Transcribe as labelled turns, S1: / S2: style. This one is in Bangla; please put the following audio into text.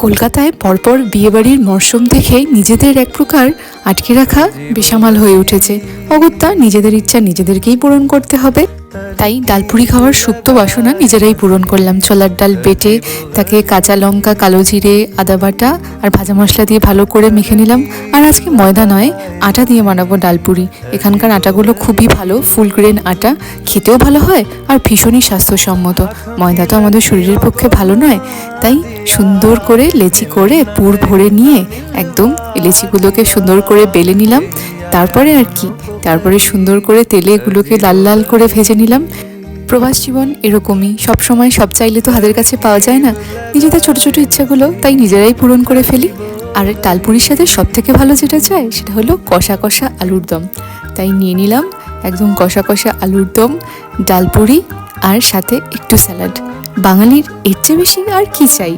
S1: কলকাতায় পরপর বিয়েবাড়ির মরশুম দেখে নিজেদের এক প্রকার আটকে রাখা বেসামাল হয়ে উঠেছে। অগত্যা নিজেদের ইচ্ছা নিজেদেরকেই পূরণ করতে হবে। তাই ডালপুরি খাওয়ার সুপ্ত বাসনা নিজেরাই পূরণ করলাম। ছোলার ডাল বেটে তাকে কাঁচা লঙ্কা, কালো জিরে, আদা বাটা আর ভাজা মশলা দিয়ে ভালো করে মেখে নিলাম। আর আজকে ময়দা নয়, আটা দিয়ে বানাবো ডালপুরি। এখানকার আটাগুলো খুবই ভালো, ফুল গ্রেন আটা, খেতেও ভালো হয় আর ভীষণই স্বাস্থ্যসম্মত। ময়দা তো আমাদের শরীরের পক্ষে ভালো নয়, তাই সুন্দর করে লেচি করে পুর ভরে নিয়ে একদম লেচিগুলোকে সুন্দর করে বেলে নিলাম। তারপরে সুন্দর করে তেলে এগুলোকে লাল লাল করে ভেজে নিলাম। প্রবাস জীবন এরকমই, সব সময় সব চাইলে তো হাতের কাছে পাওয়া যায় না। নিজেদের ছোট ছোট ইচ্ছাগুলো তাই নিজেরাই পূরণ করে ফেলি। আর ডালপুরির সাথে সব থেকে ভালো যেটা চাই সেটা হলো কষা কষা আলুর দম। তাই নিয়ে নিলাম একদম কষা কষা আলুর দম, ডালপুরি আর সাথে একটু স্যালাড। বাঙালির এর চেয়ে বেশি আর কি চাই।